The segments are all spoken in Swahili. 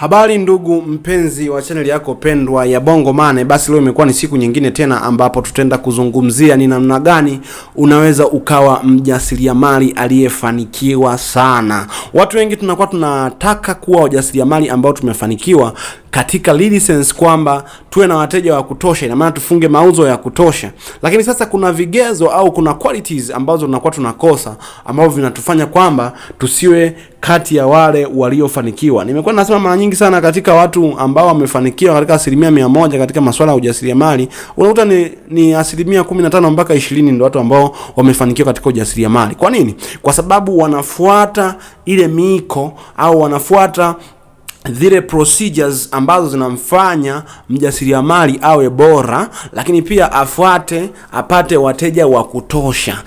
Habari ndugu mpenzi wa channel yako pendwa ya Bongo Mane. Basi leo imekuwa ni siku nyingine tena ambapo tutaenda kuzungumzia ni namna gani unaweza ukawa mjasiriamali aliyefanikiwa sana. Watu wengi tunakuwa tunataka kuwa wajasiriamali ambao tumefanikiwa katika lead sense, kwamba tuwe na wateja wa kutosha, ina maana tufunge mauzo ya kutosha. Lakini sasa kuna vigezo au kuna qualities ambazo tunakuwa tunakosa, ambavyo vinatufanya kwamba tusiwe kati ya wale waliofanikiwa. Nimekuwa nasema mara nyingi sana, katika watu ambao wamefanikiwa katika 100% katika masuala ya ujasiriamali, unakuta ni 15 mpaka 20 ndio watu ambao wamefanikiwa katika ujasiriamali. Kwa nini? Kwa sababu wanafuata ile miko au wanafuata zile procedures ambazo zinamfanya mjasiriamali awe bora, lakini pia apate wateja wa kutosha.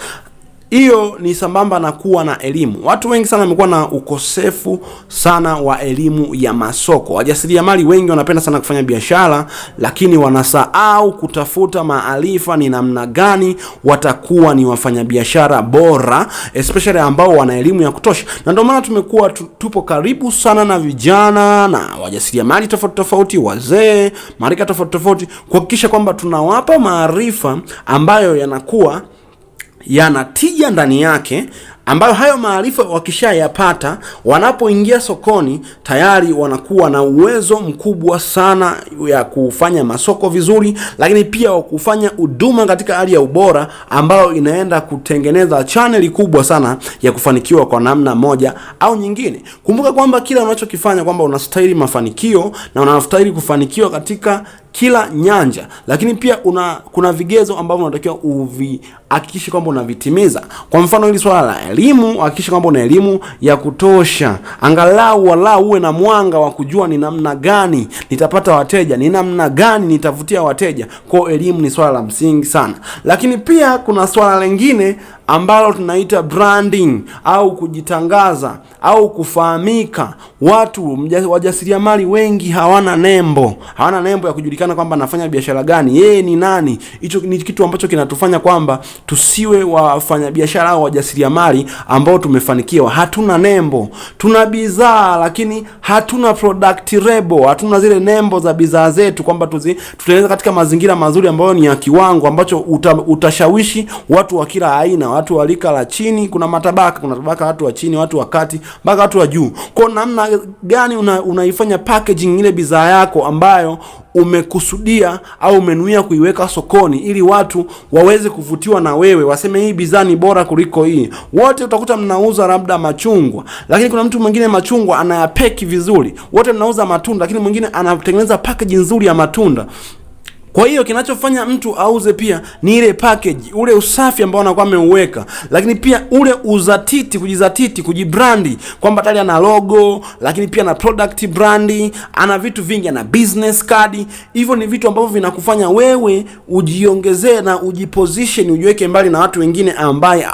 Hiyo ni sambamba na kuwa na elimu. Watu wengi sana wamekuwa na ukosefu sana wa elimu ya masoko. Wajasiriamali wengi wanapenda sana kufanya biashara, lakini wanasahau kutafuta maarifa ni namna gani watakuwa ni wafanyabiashara bora, especially ambao wana elimu ya kutosha. Na ndio maana tumekuwa tupo karibu sana na vijana na wajasiriamali tofauti, wazee, marika tofauti, kuhakikisha kwamba tunawapa maarifa ambayo yanakuwa yanatija ndani yake, ambayo hayo maarifa wakishayapata, wanapoingia sokoni tayari wanakuwa na uwezo mkubwa sana ya kufanya masoko vizuri, lakini pia kufanya huduma katika hali ya ubora, ambayo inaenda kutengeneza channel kubwa sana ya kufanikiwa kwa namna moja au nyingine. Kumbuka kwamba kila unachokifanya kwamba unastahili mafanikio na unastahili kufanikiwa katika kila nyanja, lakini pia kuna vigezo ambavyo unatakiwa uhakikishe kwamba unavitimiza. Kwa mfano, hili swala la elimu, hakikisha kwamba una elimu ya kutosha, angalau uwe na mwanga wa kujua ni namna gani nitapata wateja, ni namna gani nitavutia wateja. Kwa elimu ni swala la msingi sana. Lakini pia kuna swala lingine ambalo tunaita branding au kujitangaza au kufahamika. Wajasiriamali wengi hawana nembo ya kujulikana kwamba anafanya biashara gani, yeye ni nani. Hicho ni kitu ambacho kinatufanya kwamba tusiwe wafanya biashara au wajasiriamali ambao tumefanikiwa. Hatuna nembo, tuna bidhaa lakini hatuna product label, hatuna zile nembo za bidhaa zetu kwamba tutaeleza katika mazingira mazuri ambayo ni ya kiwango ambacho utashawishi watu wa kila aina, watu wa rika la chini, kuna tabaka watu wa chini, watu wa kati, mpaka watu wa juu. Kwa namna gani unaifanya packaging ile bidhaa yako ambayo umekusudia au umenuia kuiweka sokoni, ili watu waweze kuvutiwa na wewe, waseme hii bidhaa ni bora kuliko hii. Wote utakuta mnauza labda machungwa, lakini kuna mtu mwingine machungwa anayapeki vizuri. Wote mnauza matunda, lakini mwingine anatengeneza packaging nzuri ya matunda. Kwa hiyo kinachofanya mtu auze pia ni ile package, ule usafi ambao anakuwa ameuweka, lakini pia ule kujizatiti, kujibrandi, kwamba tayari ana logo, lakini pia na product brandi, ana vitu vingi, ana business card. Hivyo ni vitu ambavyo vinakufanya wewe ujiongezee na ujiposition, ujiweke mbali na watu wengine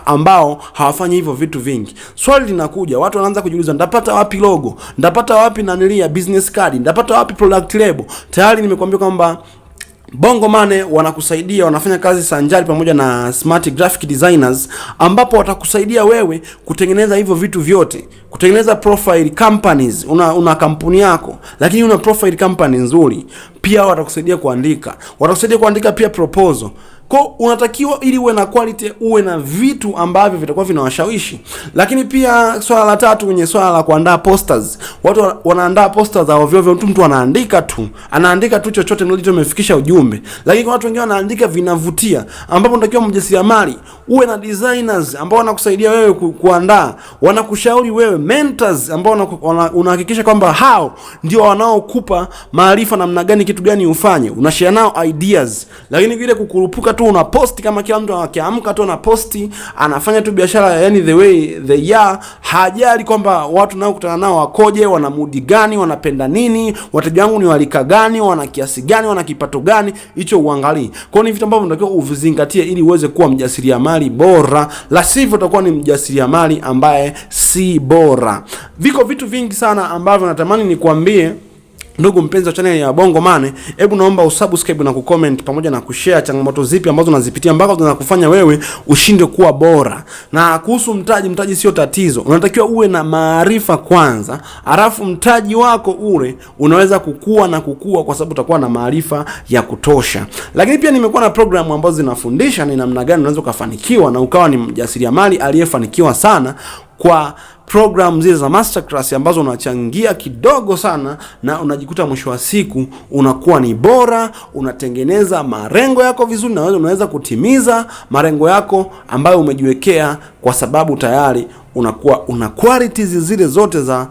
ambao hawafanyi hivyo vitu vingi. Swali linakuja, watu wanaanza kujiuliza, ndapata wapi logo? Ndapata wapi nanilia business card? Ndapata wapi product label? Tayari nimekuambia kwamba Bongo Mane wanakusaidia, wanafanya kazi sanjari pamoja na smart graphic designers, ambapo watakusaidia wewe kutengeneza hivyo vitu vyote, kutengeneza profile companies. Una kampuni yako lakini una profile company nzuri, pia watakusaidia kuandika pia proposal. Kwa unatakiwa, ili uwe na quality, uwe na vitu ambavyo vitakuwa vinawashawishi. Lakini pia swala la tatu kwenye swala la kuandaa posters. Watu wanaandaa posters za ovyo, mtu anaandika tu chochote ndio umefikisha ujumbe. Lakini kwa watu wengine wanaandika vinavutia, ambapo unatakiwa mjasiriamali uwe na designers ambao wanakusaidia wewe kuandaa, wanakushauri wewe, mentors ambao unahakikisha kwamba hao ndio wanaokupa maarifa namna gani, kitu gani ufanye, unashare nao ideas. Lakini vile kukurupuka tu una post kama kila mtu akiamka tu ana posti, anafanya tu biashara, yani the way they are, hajali kwamba watu nao kutana nao wakoje, wana mood gani, wanapenda nini, wateja wangu ni walika gani, wana kiasi gani, wana kipato gani. Hicho uangalie. Kwa ni vitu ambavyo unatakiwa uvizingatie ili uweze kuwa mjasiriamali bora, la sivyo utakuwa ni mjasiriamali ambaye si bora. Viko vitu vingi sana ambavyo natamani nikwambie Ndugu mpenzi wa channel ya Bongo Money, hebu naomba usubscribe na kucomment pamoja na kushare changamoto zipi ambazo unazipitia mpaka zinakufanya wewe ushinde kuwa bora. Na kuhusu mtaji sio tatizo. Unatakiwa uwe na maarifa kwanza, alafu mtaji wako ule unaweza kukua kwa sababu utakuwa na maarifa ya kutosha. Lakini pia nimekuwa na programu ambazo zinafundisha ni namna gani unaweza kufanikiwa na ukawa ni mjasiriamali aliyefanikiwa sana, kwa program zile za masterclass ambazo unachangia kidogo sana na unajikuta mwisho wa siku unakuwa ni bora, unatengeneza malengo yako vizuri, na unaweza kutimiza malengo yako ambayo umejiwekea, kwa sababu tayari unakuwa una qualities zile zote za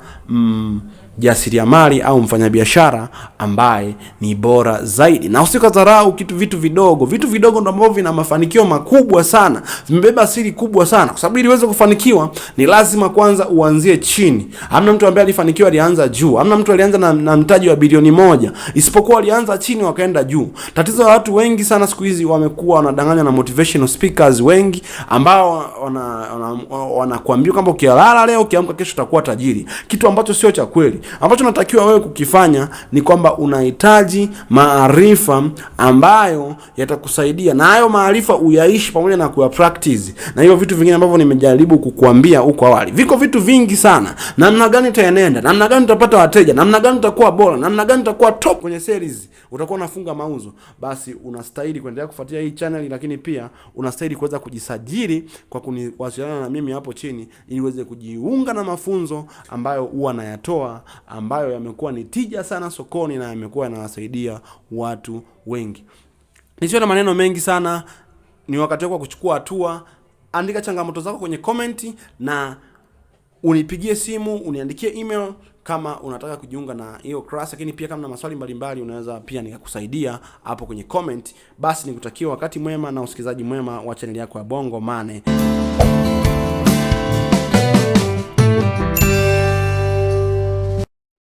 jasiriamali au mfanyabiashara ambaye ni bora zaidi. Na usikadharau vitu vidogo ndio ambavyo vina mafanikio makubwa sana, vimebeba siri kubwa sana, kwa sababu ili uweze kufanikiwa ni lazima kwanza uanzie chini. Hamna mtu ambaye alifanikiwa alianza juu. Hamna mtu alianza na mtaji wa bilioni 1 isipokuwa alianza chini wakaenda juu. Tatizo la watu wengi sana siku hizi, wamekuwa wanadanganywa na motivational speakers wengi ambao wanakuambia kwamba ukilala leo ukiamka kesho utakuwa tajiri, kitu ambacho sio cha kweli. Ambacho natakiwa wewe kukifanya ni kwamba unahitaji maarifa ambayo yatakusaidia, na hayo maarifa uyaishi pamoja na kuya practice. Na hiyo vitu vingine ambavyo nimejaribu kukuambia huko awali, viko vitu vingi sana. Namna gani utaenenda, namna gani utapata wateja, namna gani utakuwa bora, namna gani utakuwa top kwenye sales, utakuwa unafunga mauzo. Basi unastahili kuendelea kufuatilia hii channel, lakini pia unastahili kuweza kujisajili kwa kuwasiliana na mimi hapo chini, ili uweze kujiunga na mafunzo ambayo huwa nayatoa, ambayo yamekuwa ni tija sana sokoni na yamekuwa yanawasaidia watu wengi. Nisiwe na maneno mengi sana, ni wakati wako kuchukua hatua. Andika changamoto zako kwenye comment na unipigie simu, uniandikie email kama unataka kujiunga na hiyo class. Lakini pia kama na maswali mbalimbali unaweza pia nikakusaidia hapo kwenye comment. Basi nikutakia wakati mwema na usikizaji mwema wa channel yako ya Bongo Money.